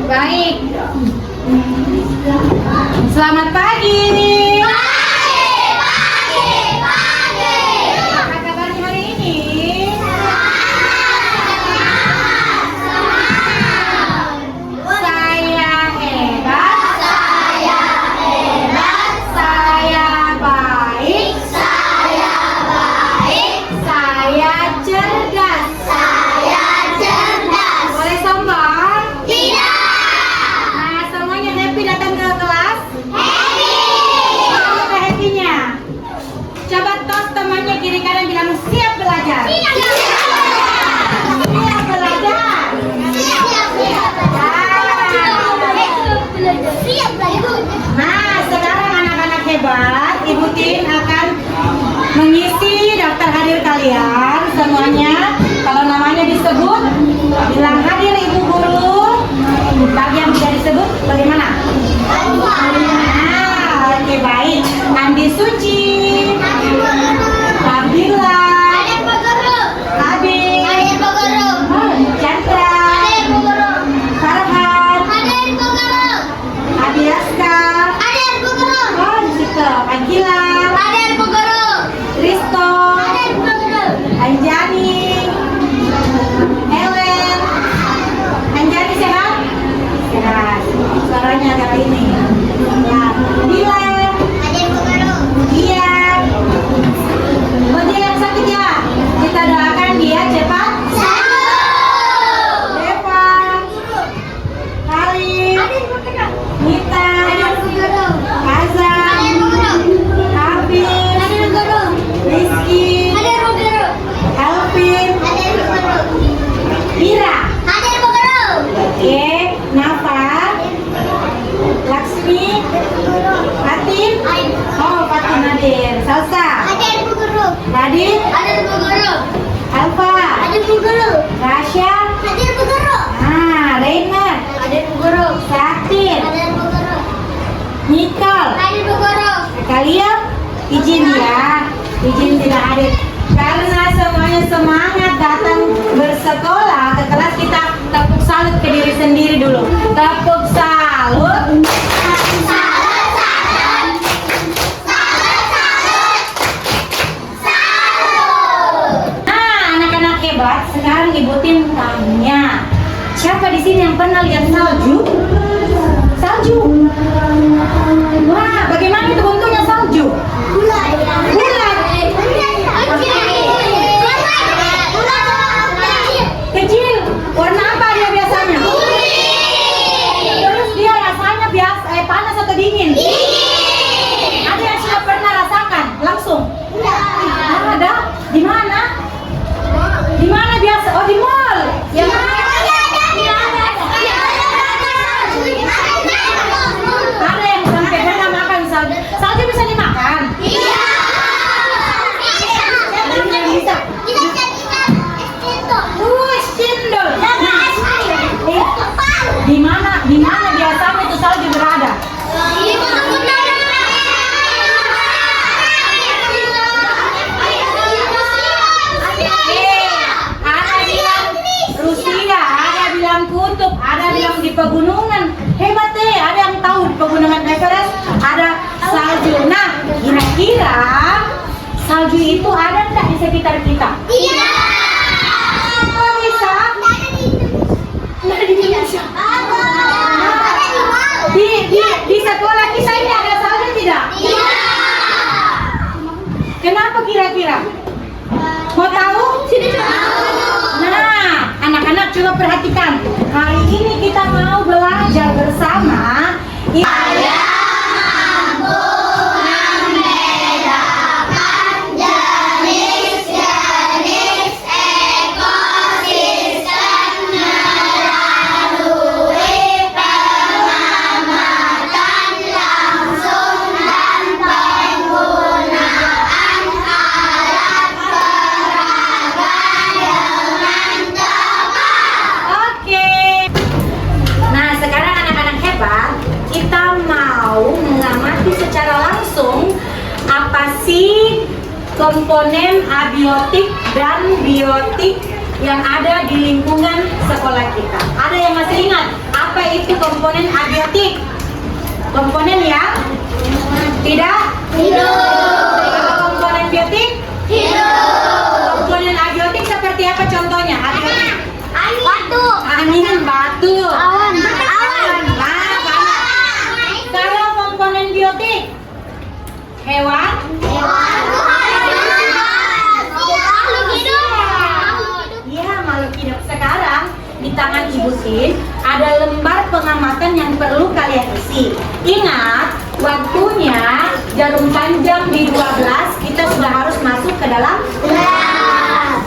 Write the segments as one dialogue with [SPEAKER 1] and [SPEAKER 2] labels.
[SPEAKER 1] Baik. Selamat pagi. Apa kabarnya hari ini? Saya hebat. Saya baik. Saya cerdas. Boleh sombong? Nah, semuanya happy datang ke kelas? Apa happy-nya? Coba tos temannya kiri kanan bilang siap belajar. Siap belajar. Nah, sekarang anak-anak hebat, Ibu Tin akan mengisi daftar hadir kalian semuanya. Kalau namanya disebut, bilang hadir Ibu Guru. Bagi yang tidak disebut, bagaimana? Nah, oke baik. Andi Suci, Abdillah, Abi, Chandra, Farhan, Adiaska, oh disitu, Agila, Risto, Anjani, Helen. Anjani sehat? Sehat. Suaranya agak ini. Ya, Bila. Iya. Oh dia yang sakit ya? Kita doakan dia cepat sembuh. Deva, Halim, Nita, Azam, Hafiz, Rizky, Alvin, Mira. Oke, Nafa, Laksmi, Fatin, oh Fatin hadir, Salsa, Radit, Alfa, Rasya, nah Reina, Saktin, Nicole. Kalian izin ya, izin tidak hadir karena semuanya semangat datang bersekolah ke kelas. Kita tepuk salut ke diri sendiri dulu. Tepuk salut. Nah, anak-anak hebat, sekarang Ibu Tin tanya, siapa di sini yang pernah lihat salju? Salju. Wah, bagaimana itu bentuknya salju? Bulat. Kecil. Warna apa dia biasanya? Terus dia rasanya biasa panas atau dingin? Ada yang sudah pernah rasakan langsung? Ada? Di mana? Di mana biasa? Oh, di mall. Ada yang sampai pernah makan salju. Salju bisa dimakan? Iya. Bisa. Cendol. Di mana biasanya itu salju berada? Ada bilang Rusia, ada bilang kutub, ada bilang di pegunungan. Hebat deh, ada yang tahu di pegunungan Everest ada salju. Nah, kira-kira salju itu ada nggak di sekitar kita? Iya. Kok bisa? Nggak di Indonesia. Di sekolah kita ini ada salju tidak? Iya. Kenapa kira-kira? Mau tahu? Nah, anak-anak coba perhatikan. Hari ini kita mau belajar bersama. Komponen abiotik dan biotik yang ada di lingkungan sekolah kita. Ada yang masih ingat apa Apa itu komponen abiotik? Komponen yang tidak hidup. Kalau komponen biotik hidup. Komponen abiotik seperti apa contohnya? Abiotik.
[SPEAKER 2] Batu.
[SPEAKER 1] Angin, batu.
[SPEAKER 2] Awan.
[SPEAKER 1] Panas. Kalau komponen biotik, hewan.
[SPEAKER 2] Makhluk hidup.
[SPEAKER 1] Iya, makhluk hidup. Sekarang di tangan Ibu Sin ada lembar pengamatan yang perlu kalian isi. Ingat, waktunya jarum panjang di 12 kita sudah harus masuk ke dalam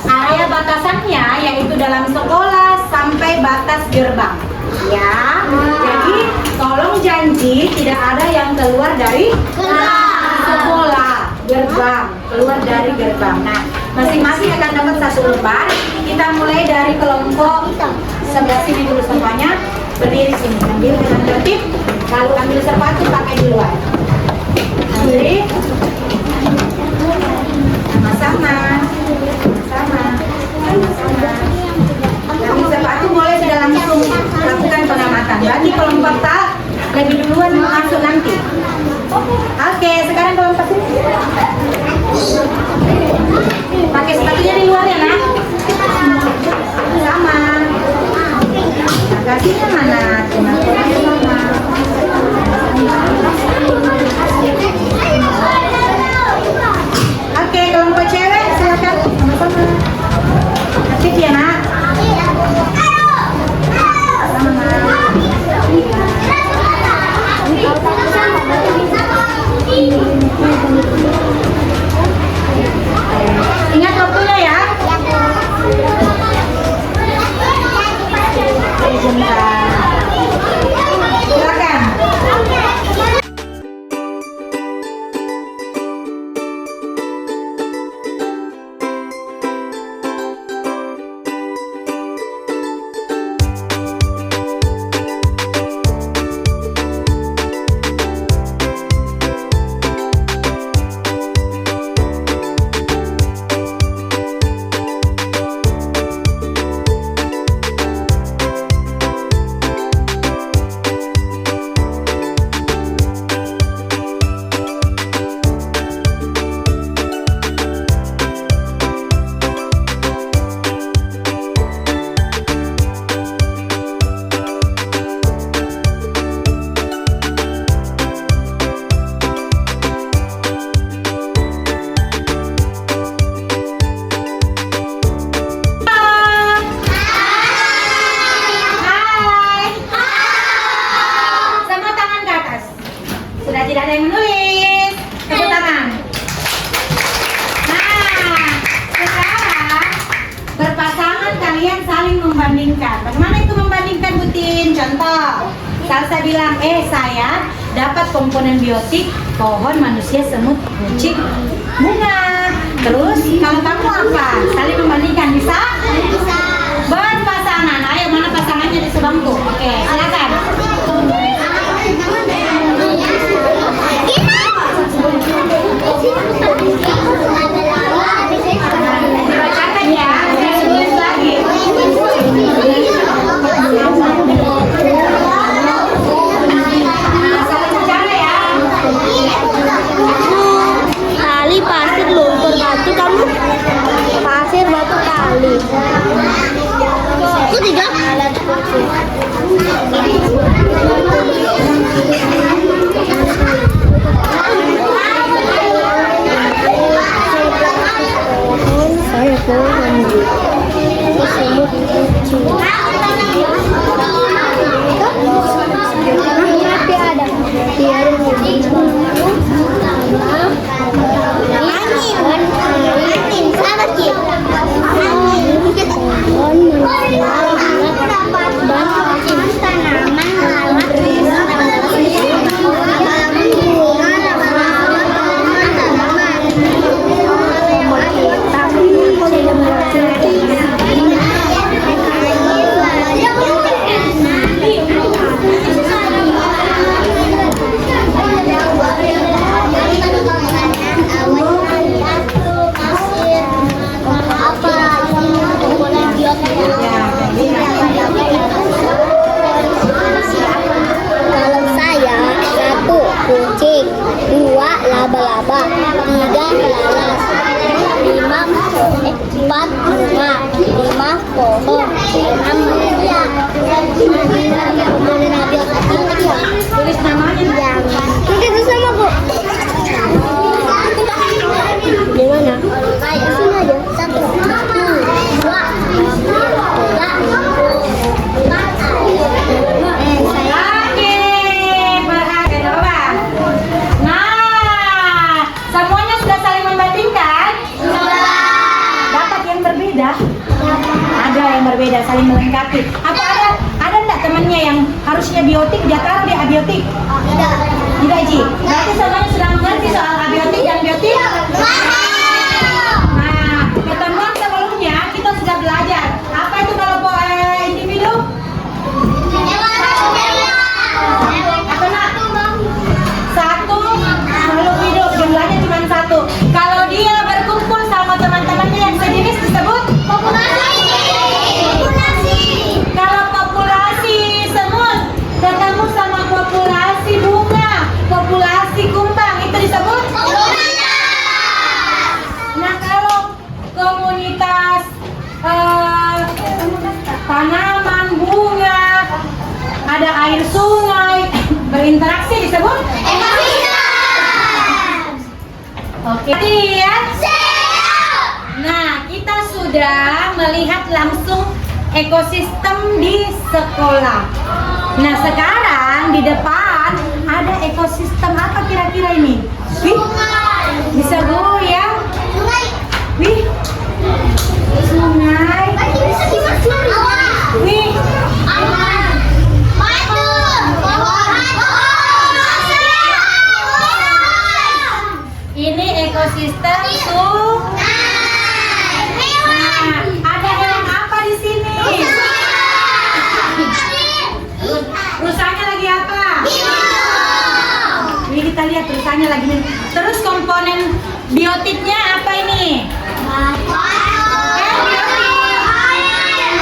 [SPEAKER 1] area batasannya, yaitu dalam sekolah sampai batas gerbang. Ya, jadi tolong janji tidak ada yang keluar dari sekolah, gerbang, keluar dari gerbang. Nah, masing-masing akan dapat satu lembar. Kita mulai dari kelompok sebelah sini dulu semuanya. Berdiri sini, ambil dengan tertib. Lalu ambil sepatu pakai di luar. Ambil sama-sama, sama-sama. Ambil sepatu boleh sudah langsung lakukan pengamatan. Bagi kelompok tak lebih duluan masuk nanti. Oke, sekarang kelompok sini. Pakai sepatunya di luar ya, nak. Sama. Bagasinya mana? Oke, kelompok cewek silakan sama-sama. Aktif ya, nak. Ingat waktunya ya. Silakan. Sudah tidak ada yang menulis. Tepuk tangan. Nah, sekarang berpasangan kalian saling membandingkan. Bagaimana itu membandingkan, Butin? Contoh, Salsa bilang, saya dapat komponen biotik pohon, manusia, semut, kucing, bunga. Terus kalau kamu apa? Saling membandingkan, bisa?
[SPEAKER 2] Bisa.
[SPEAKER 1] Berpasangan. Ayo, mana pasangannya di sebangku? Oke, silakan. Dibacakan ya, saya tulis lagi. Saling bicara ya.
[SPEAKER 2] Tali, pasir, lumpur, batu. Kamu? Pasir, batu, tali. Lima, empat bunga, lima pohon, enam manusia,
[SPEAKER 1] Tulis namanya.
[SPEAKER 2] itu sama bu. Di mana? Di sini aja. Satu, dua,
[SPEAKER 1] Oke, berhasil coba. Nah, semuanya sudah saling membandingkan. Dapat yang berbeda. Ada yang berbeda, saling melengkapi. Apa ada enggak temannya yang harusnya biotik dia taruh di abiotik? Tidak, Ji. Berarti semuanya sudah mengerti soal abiotik dan biotik. Nah, pertemuan sebelumnya kita sudah belajar apa itu kelompok individu? Apa nak? Satu makhluk hidup, jumlahnya cuma satu. Kalau dia berkumpul sama teman-temannya yang sejenis disebut kalau populasi semut ketemu sama populasi bunga, populasi kumbang itu disebut. Nah, kalau komunitas tanaman, bunga, ada air sungai berinteraksi disebut oke, ya. Nah, kita sudah melihat langsung ekosistem di sekolah. Nah, sekarang di depan ada ekosistem apa kira-kira ini? Wih, bisa goyang. Wih, sungai. Wih, ini ekosistem Nah, ada hewan apa di sini? Rusanya lagi apa? Ini kita lihat rusanya lagi nih. Terus komponen biotiknya apa ini?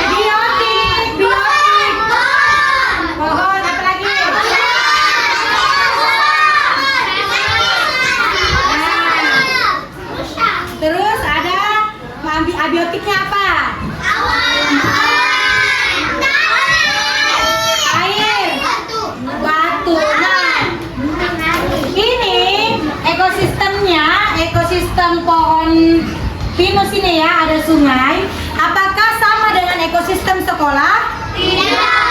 [SPEAKER 1] Biotik. Pohon, apa lagi? Terus ada abiotiknya apa? Air, batu. Nah, ini ekosistemnya, ekosistem pohon pinus ini ya, ada sungai. Apakah sama dengan ekosistem sekolah? Tidak.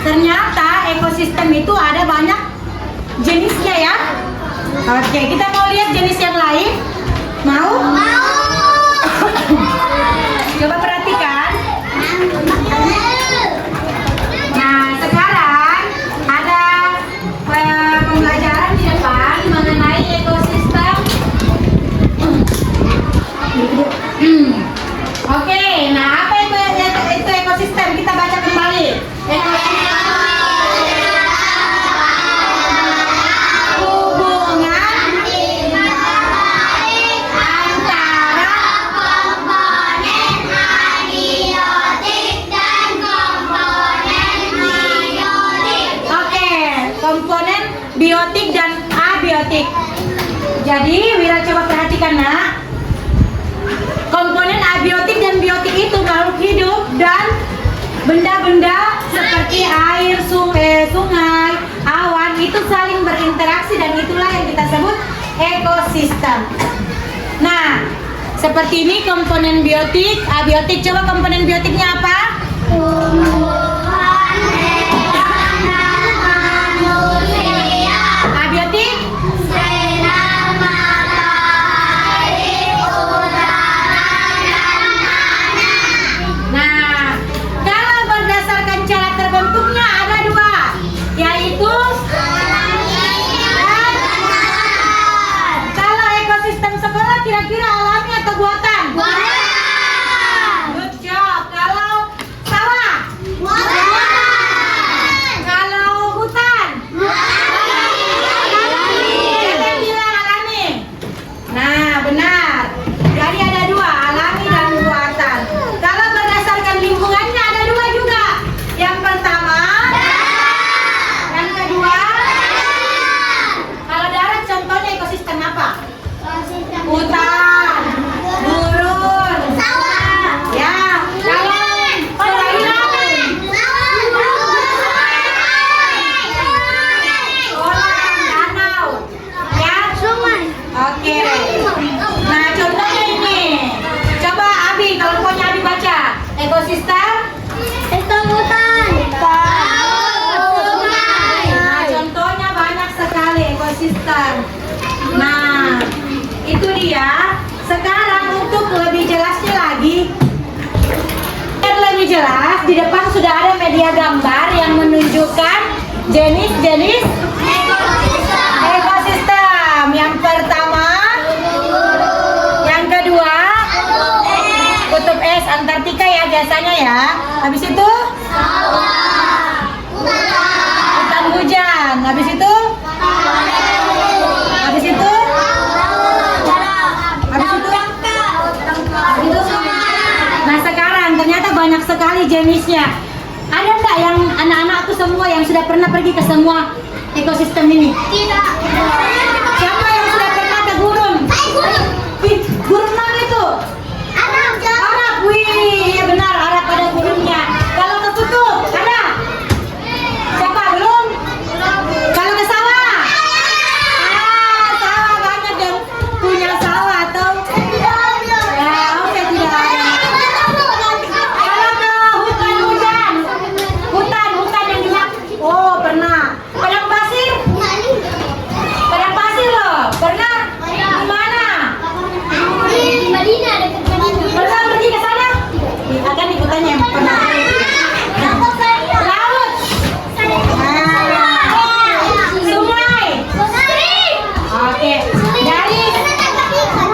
[SPEAKER 1] Ternyata ekosistem itu ada banyak jenisnya ya. Oke, kita mau lihat jenis yang lain. Mau? Coba perhatikan. Nah, sekarang ada pembelajaran di depan mengenai ekosistem. Oke, nah apa itu ekosistem? Kita baca kembali. Hubungan antara komponen biotik dan abiotik. Jadi, Wira coba perhatikan nak. Komponen abiotik dan biotik itu makhluk hidup dan benda-benda seperti air, sungai, awan itu saling berinteraksi dan itulah yang kita sebut ekosistem. Nah, seperti ini komponen biotik, abiotik. Coba komponen biotiknya apa? Abiotik? Nah, kalau berdasarkan cara terbentuknya ada dua, yaitu kalau ekosistem sekolah kira-kira alami atau buatan? Good job. Kalau
[SPEAKER 2] Hutan.
[SPEAKER 1] Nah, contohnya banyak sekali ekosistem. Nah, itu dia. Sekarang untuk lebih jelasnya lagi, biar lebih jelas, di depan sudah ada media gambar yang menunjukkan jenis-jenis ekosistem. Yang pertama, yang kedua, kutub es Antartika ya biasanya ya. Habis itu hutan hujan. Habis itu habis itu nah sekarang ternyata banyak sekali jenisnya. Ada nggak yang anak-anakku semua yang sudah pernah pergi ke semua ekosistem ini? Siapa yang sudah pernah ke gurun? Ih, gurun mana itu? Arab, wih, iya benar, Arab ada gurunnya. Kalau ke kutub, ada? Siapa belum? Kalau ke sawah? Sawah banyak yang punya sawah atau? Ya, oke tidak ada. Kalau ke hutan hujan, hutan yang gelap. Oh pernah. Padang pasir? Padang pasir loh, pernah? Di mana? Pernah pergi ke sana? Akan ikutannya pernah. Laut. Sungai. Oke.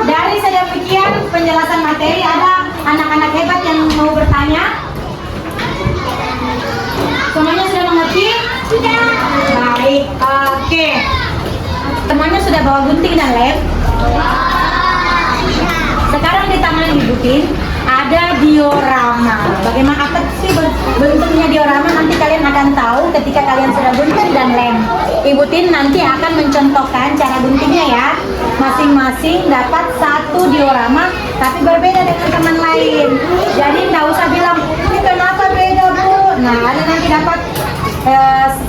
[SPEAKER 1] Dari sedemikian penjelasan materi, ada anak-anak hebat yang mau bertanya? Semuanya sudah mengerti? Sudah. Baik. Oke. Semuanya sudah bawa gunting dan lem? Sekarang di tangan Ibu Tin ada diorama. Bagaimana apa sih bentuknya diorama? Nanti kalian akan tahu ketika kalian sudah gunting dan lem. Ibu Tin nanti akan mencontohkan cara guntingnya ya. Masing-masing dapat satu diorama, tapi berbeda dengan teman lain. Jadi nggak usah bilang, ini kenapa beda Bu? Nah, ada nanti dapat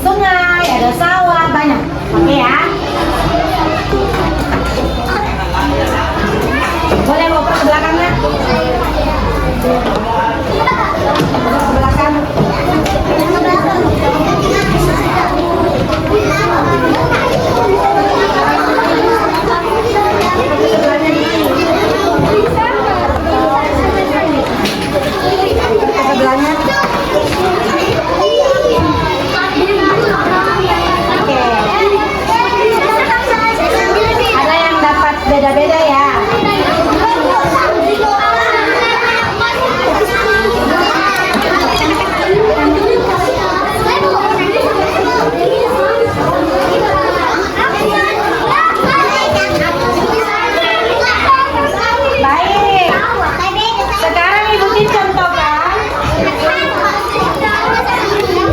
[SPEAKER 1] sungai, ada sawah, banyak. Oke ya. Boleh ngoper ke belakangnya? Ke belakang. Sebelahnya. Oke. Ada yang dapat beda-beda ya. Baik. Sekarang Ibu Tin contohkan.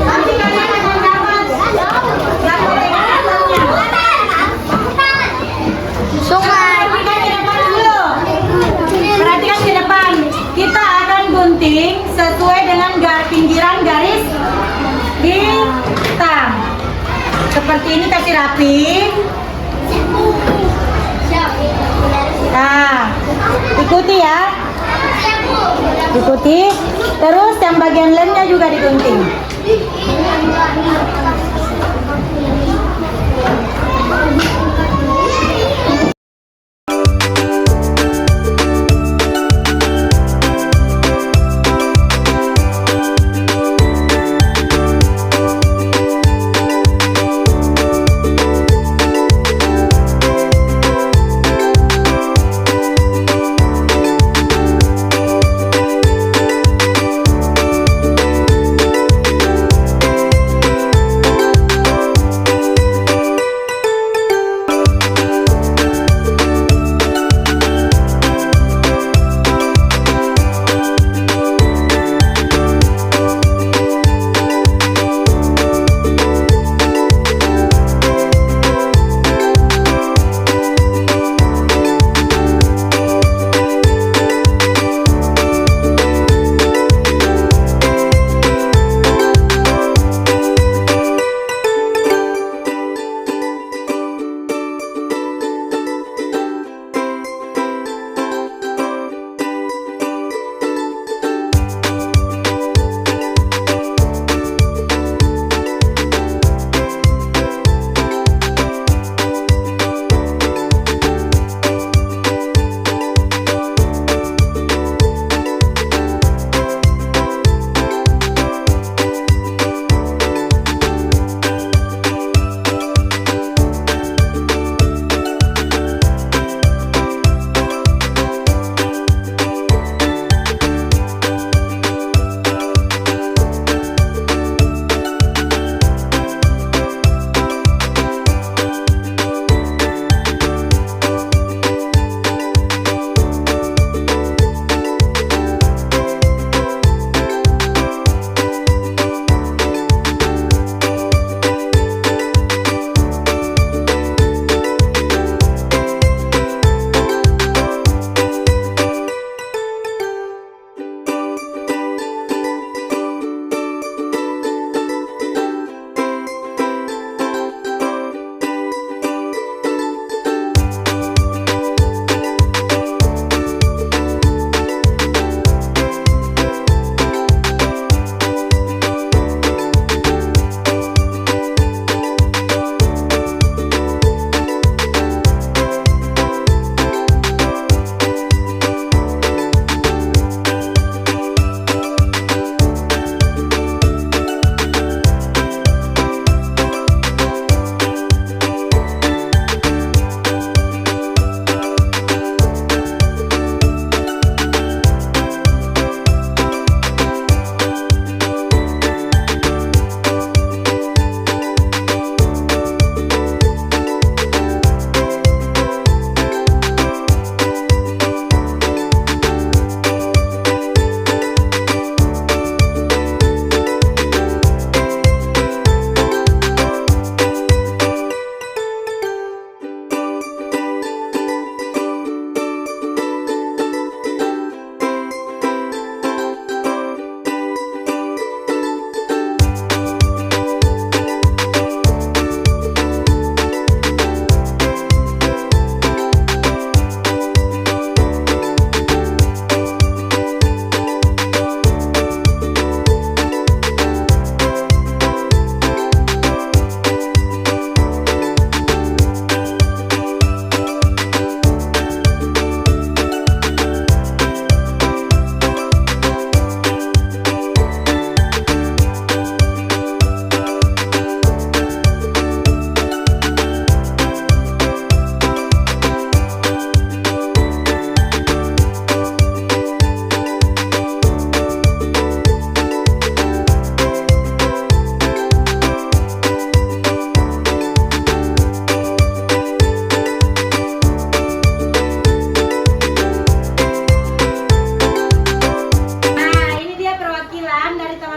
[SPEAKER 1] Nanti kalian akan dapat sungai. Perhatikan ke depan dulu. Perhatikan ke depan. Kita akan gunting sesuai dengan pinggiran garis hitam. Seperti ini, kasih rapi. Nah, ikuti ya. Ikuti. Terus yang bagian lemnya juga digunting.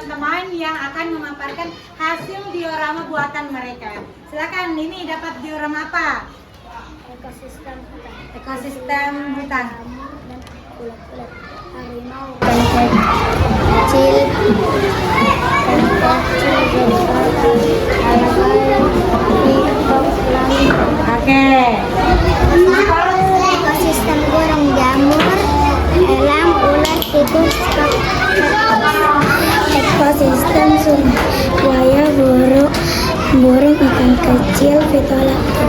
[SPEAKER 1] teman-teman yang akan memaparkan hasil diorama buatan mereka. Silakan, ini dapat diorama apa?
[SPEAKER 2] Ekosistem hutan.
[SPEAKER 1] Ekosistem hutan.
[SPEAKER 2] Dan ulat-ulat harimau. Dan kecil.
[SPEAKER 1] Oke.
[SPEAKER 2] Ekosistem burung jamur, elang, ulat, tikus, ekosistem buaya, burung ikan kecil, fitolakta.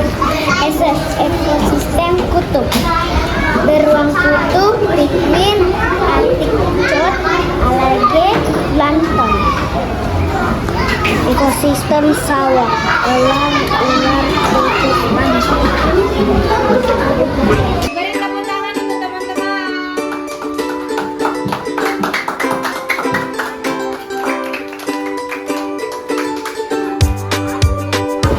[SPEAKER 2] Ekosistem kutub, beruang kutub, penguin, artichok, alge, plankton. Ekosistem sawah, elang, ular, tikus, manusia.
[SPEAKER 1] Beri tepuk tangan untuk teman-teman.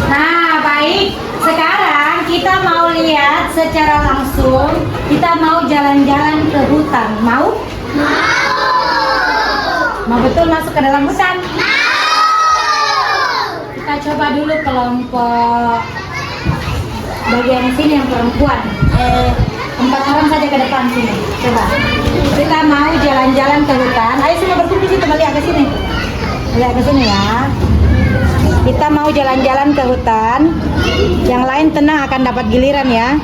[SPEAKER 1] Nah, baik. Sekarang kita mau lihat secara langsung. Kita mau jalan-jalan ke hutan. Mau? Mau betul masuk ke dalam hutan? Kita coba dulu kelompok bagian sini yang perempuan. 4 orang saja ke depan sini. Coba. Kita mau jalan-jalan ke hutan. Ayo semua berkumpul situ, balik ke sini. Balik ke sini ya. Kita mau jalan-jalan ke hutan. Yang lain tenang, akan dapat giliran ya.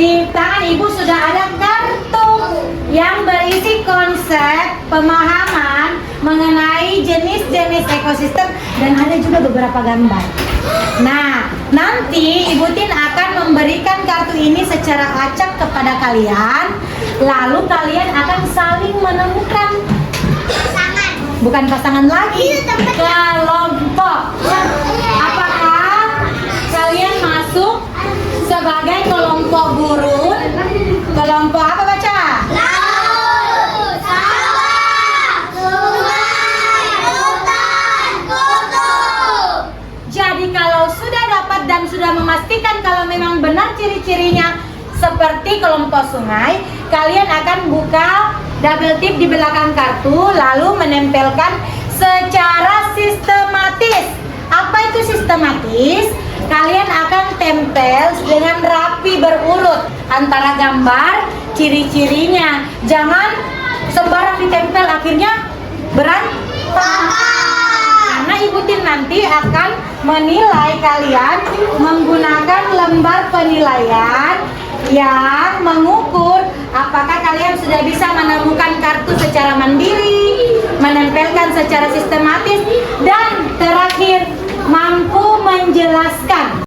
[SPEAKER 1] Di tangan ibu sudah ada kartu yang berisi konsep pemahaman mengenai jenis-jenis ekosistem dan ada juga beberapa gambar. Nah, nanti Ibu Tin akan memberikan kartu ini secara acak kepada kalian, lalu kalian akan saling menemukan bukan pasangan lagi, kelompok. Apakah kalian masuk sebagai kelompok gurun? Kelompok apa baca?
[SPEAKER 2] Laut, sawah, sungai, hutan, kutub.
[SPEAKER 1] Jadi kalau sudah dapat dan sudah memastikan kalau memang benar ciri-cirinya seperti kelompok sungai, kalian akan buka double tip di belakang kartu lalu menempelkan secara sistematis. Apa itu sistematis? Kalian akan tempel dengan rapi berurut antara gambar, ciri-cirinya. Jangan sembarang ditempel akhirnya berantakan. Karena Ibu Tin nanti akan menilai kalian menggunakan lembar penilaian yang mengukur apakah kalian sudah bisa menemukan kartu secara mandiri, menempelkan secara sistematis, dan terakhir mampu menjelaskan.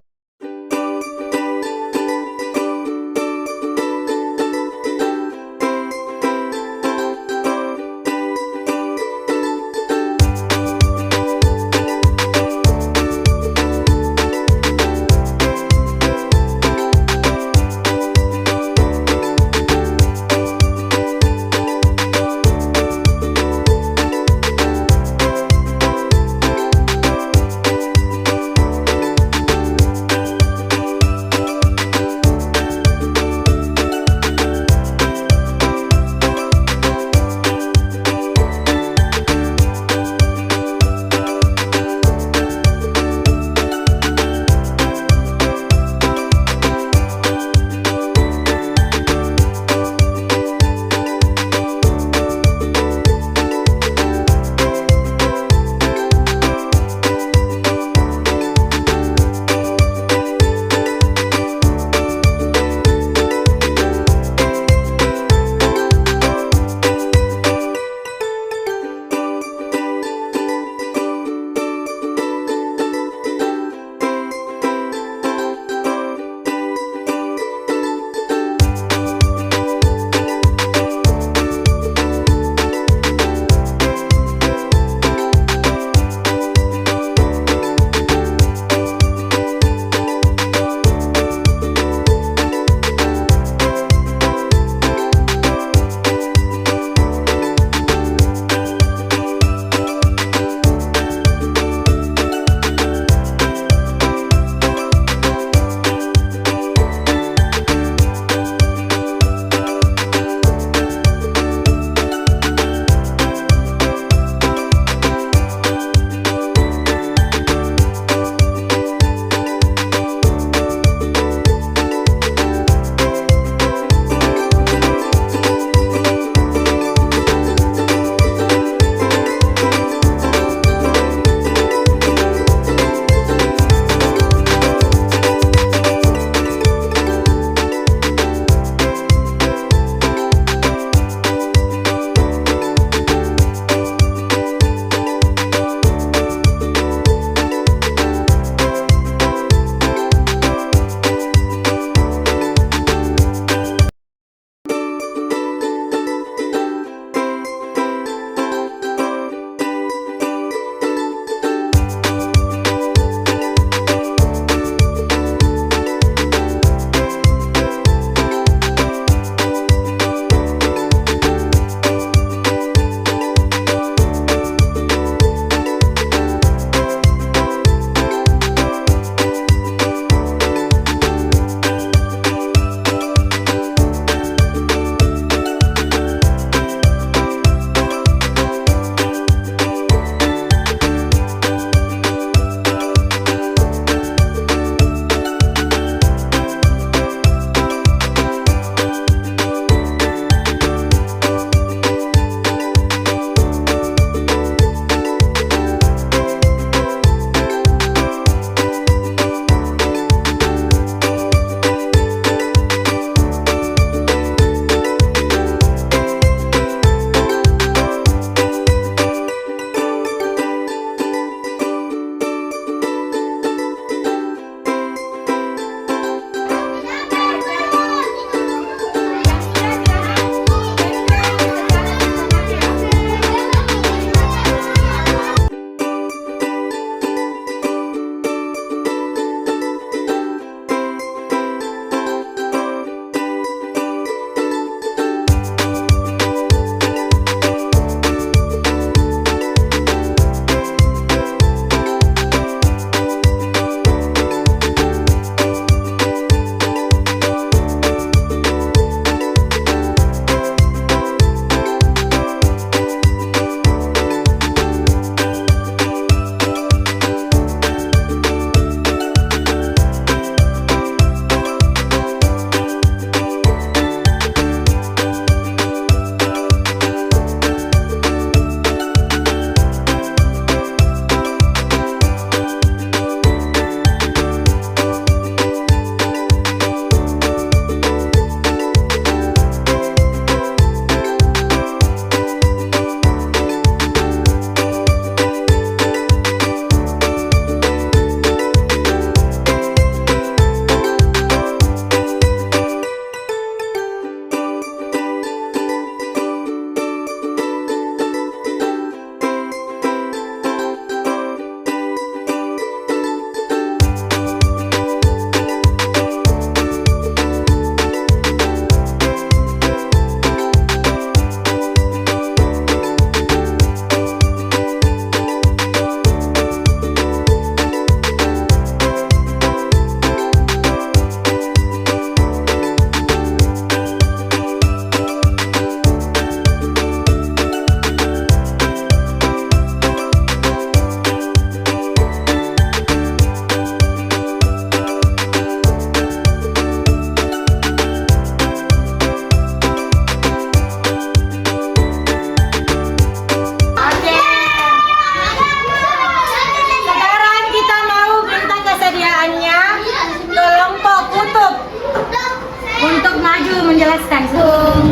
[SPEAKER 1] jelaskan.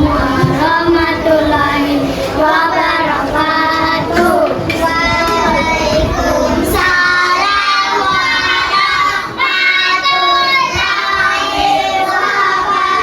[SPEAKER 2] Warahmatullahi wabarakatuh. Waalaikumsalam warahmatullahi wabarakatuh.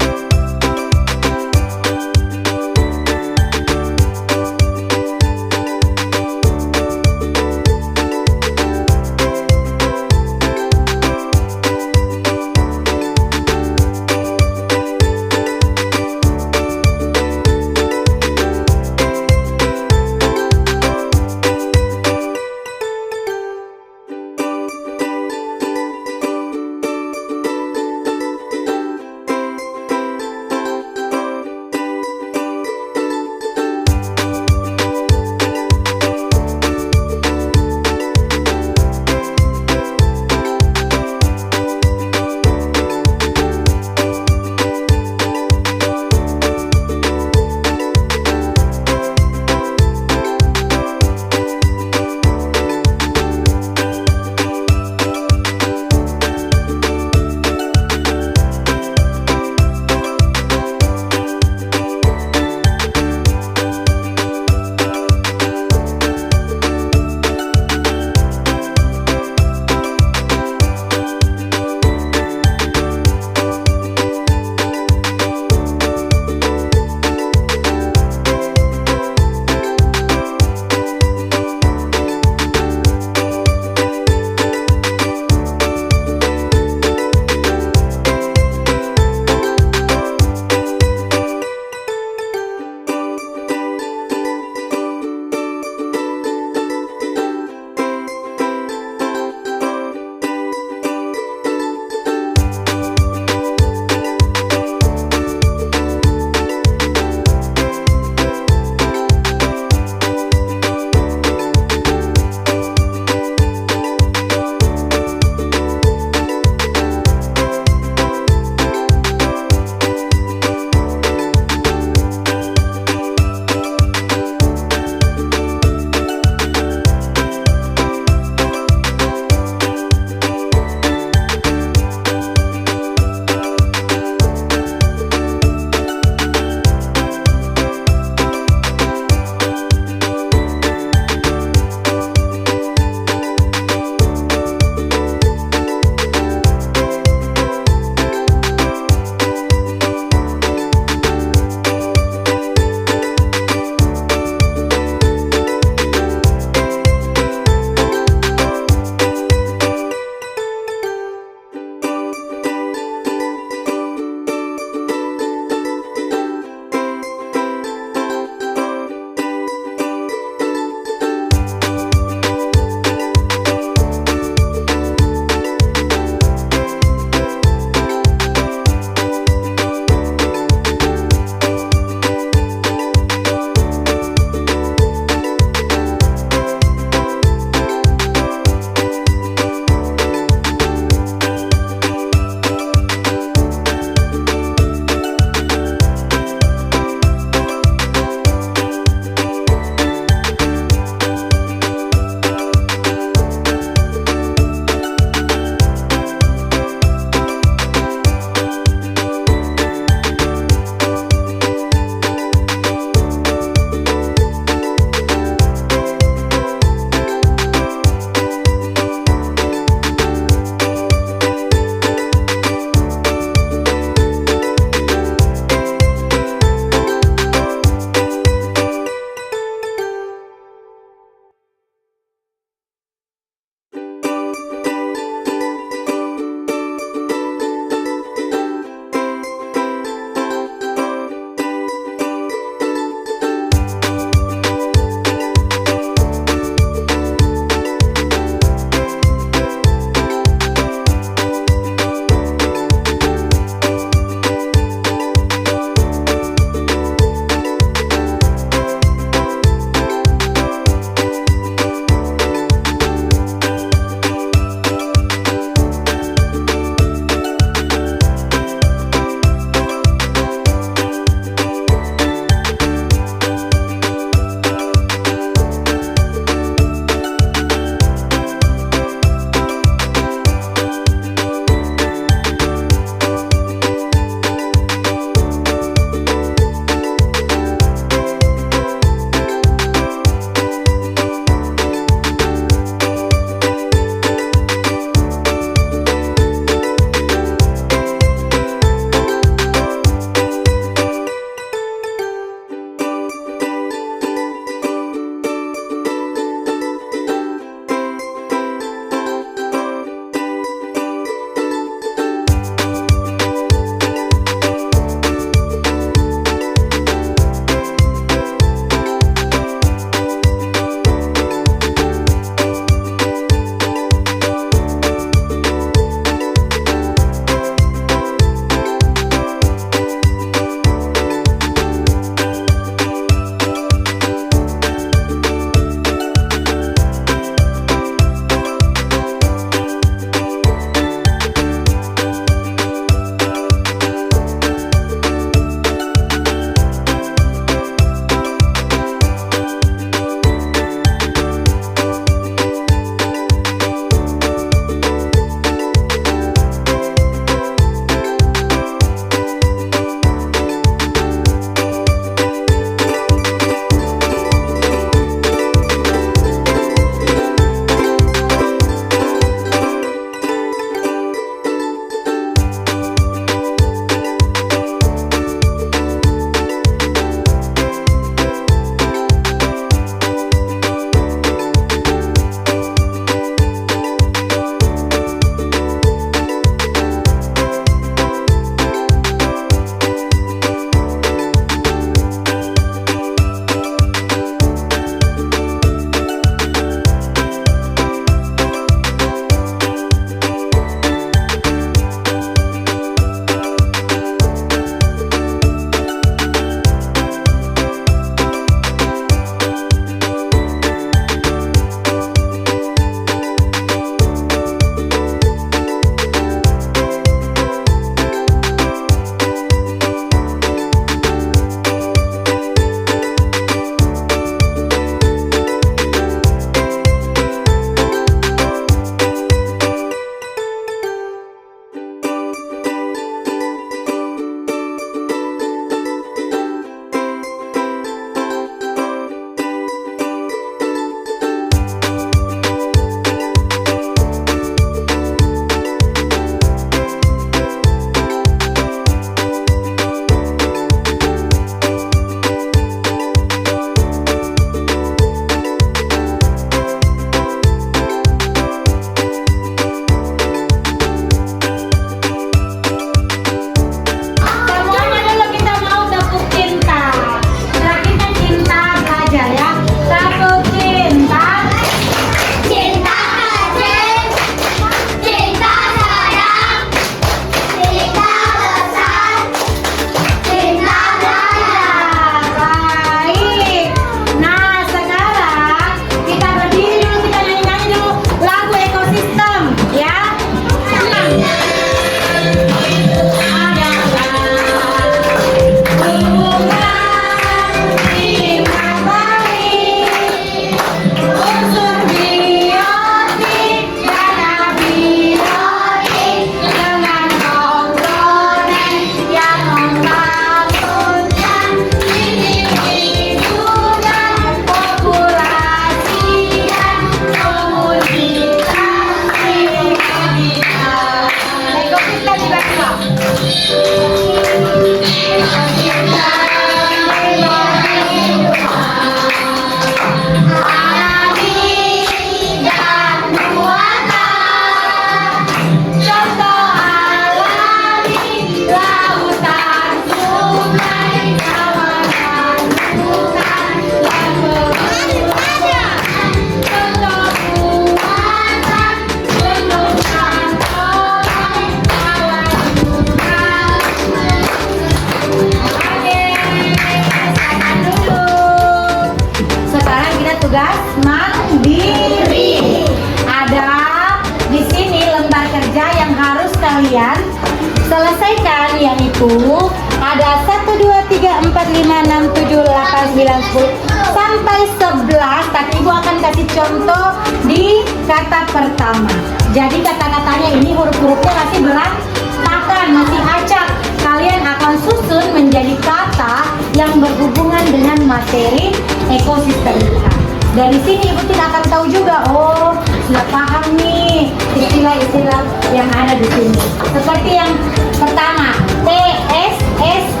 [SPEAKER 1] itu ada 1, 2, 3, 4, 5, 6, 7, 8, 9, 10 sampai 11. Tapi Ibu akan kasih contoh di kata pertama. Jadi kata-katanya ini huruf-hurufnya masih berantakan, masih acak. Kalian akan susun menjadi kata yang berhubungan dengan materi ekosistem kita. Dari sini Ibu tidak akan tahu juga, oh sudah paham nih istilah-istilah yang ada di sini. Seperti yang pertama, TSSKIOMEE.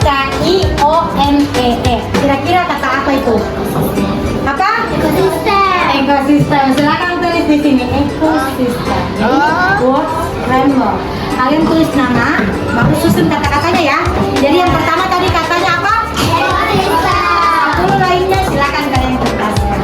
[SPEAKER 1] Kira-kira kata apa itu? Apa?
[SPEAKER 2] Ekosistem.
[SPEAKER 1] Ekosistem. Silakan tulis di sini ekosistem. Jadi word framework. Kalian tulis nama, baru susun kata-katanya ya. Jadi yang pertama tadi katanya apa?
[SPEAKER 2] Ekosistem.
[SPEAKER 1] 10 lainnya silakan kalian tuntaskan.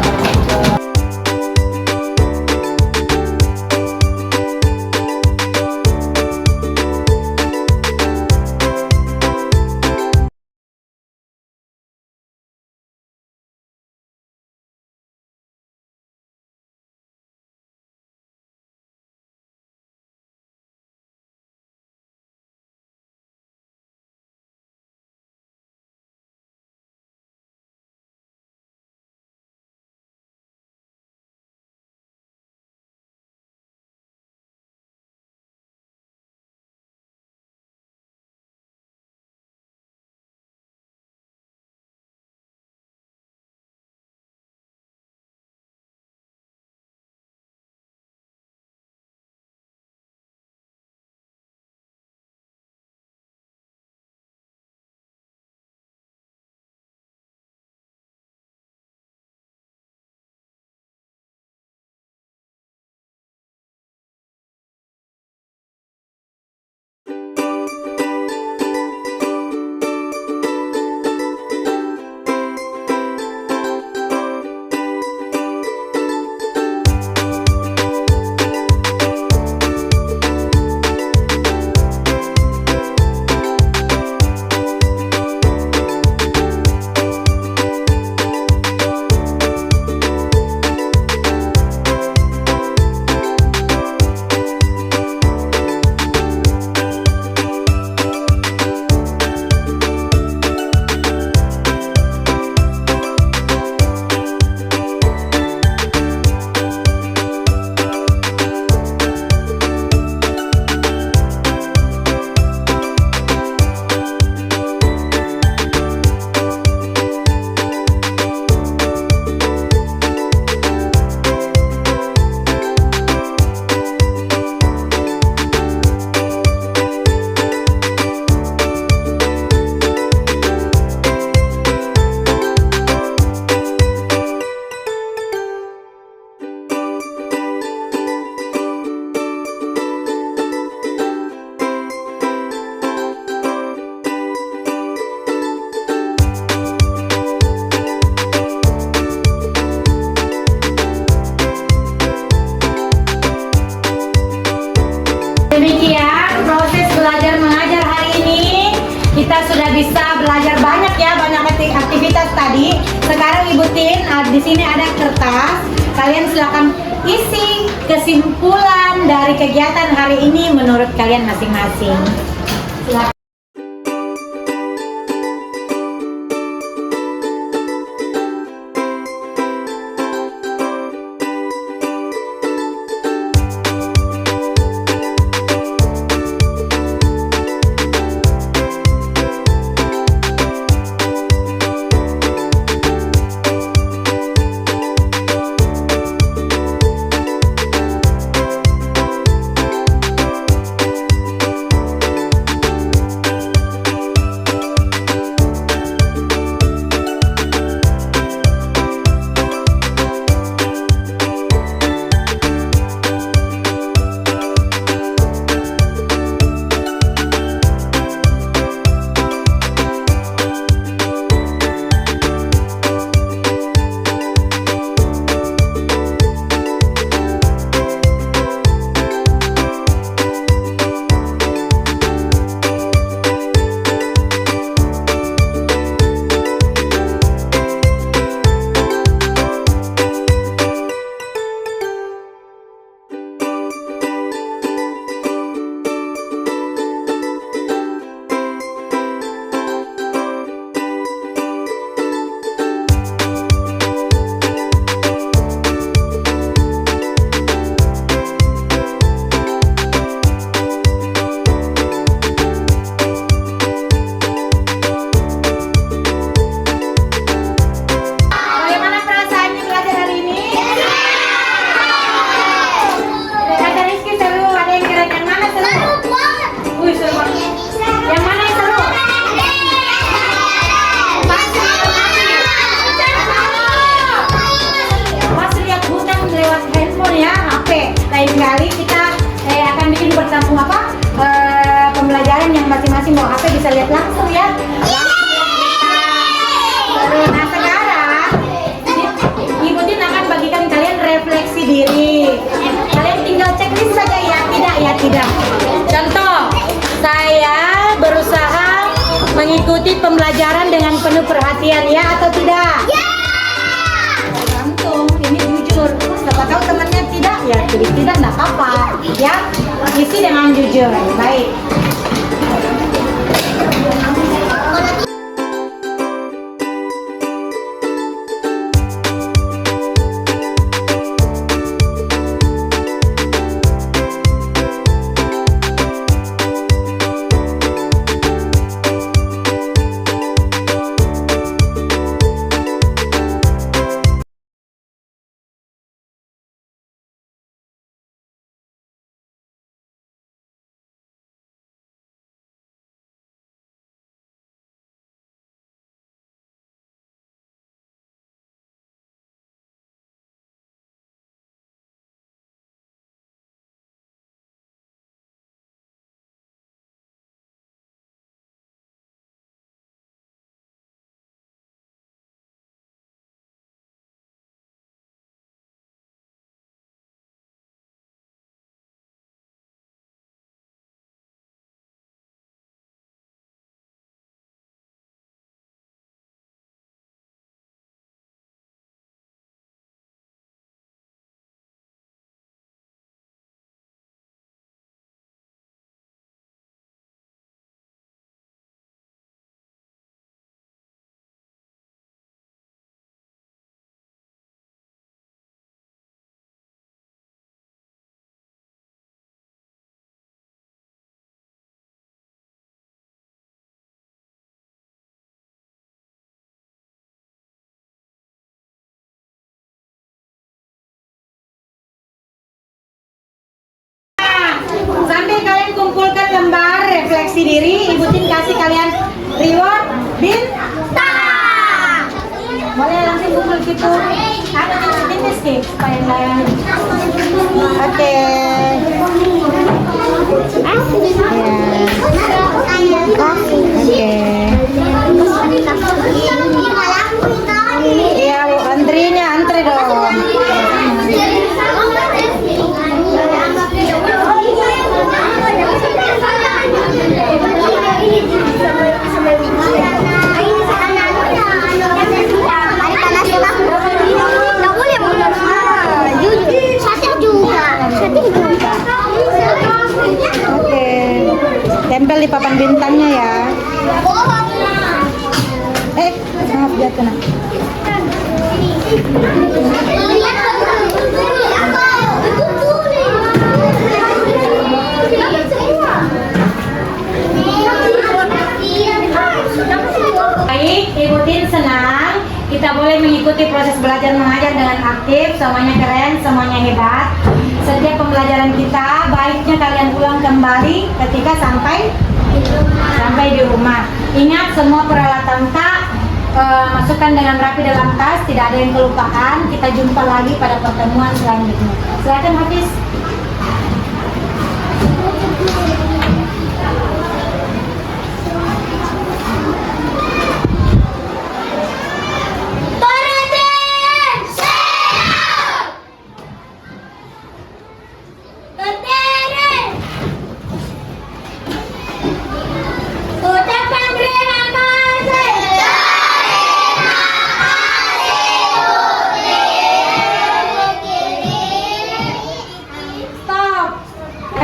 [SPEAKER 1] Demikian proses belajar mengajar hari ini. Kita sudah bisa belajar banyak ya, banyak aktivitas tadi. Sekarang Ibu Tin, di sini ada kertas. Kalian silakan isi kesimpulan dari kegiatan hari ini menurut kalian masing-masing. Silakan. pembelajaran dengan penuh perhatian ya atau tidak? Tergantung, ini jujur. Siapa tahu temannya tidak, ya pilih tidak, enggak apa-apa. Ya, isi dengan jujur. Baik. Sambil kalian kumpulkan lembar refleksi diri, Ibu Tin kasih kalian reward bintang. Boleh langsung kumpul gitu. Ada yang fitness nih supaya kalian. Oke. Iya, antri dong. Oke, tempel di papan bintangnya ya. Maaf jatuh nah. Baik, Ibu Tin senang kita boleh mengikuti proses belajar mengajar dengan aktif. Semuanya keren, semuanya hebat. Setiap pembelajaran kita baiknya kalian ulang kembali ketika sampai di rumah. Ingat semua peralatan tak masukkan dengan rapi dalam tas, tidak ada yang kelupaan. Kita jumpa lagi pada pertemuan selanjutnya. Silakan Hafiz.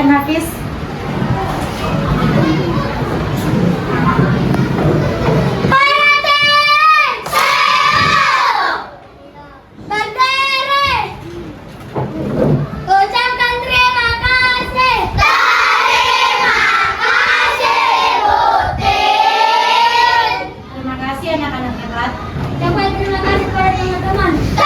[SPEAKER 1] Hafiz.
[SPEAKER 2] Ucapkan terima kasih.
[SPEAKER 1] Terima kasih anak-anak hebat.
[SPEAKER 2] Ucapkan terima kasih kepada teman-teman.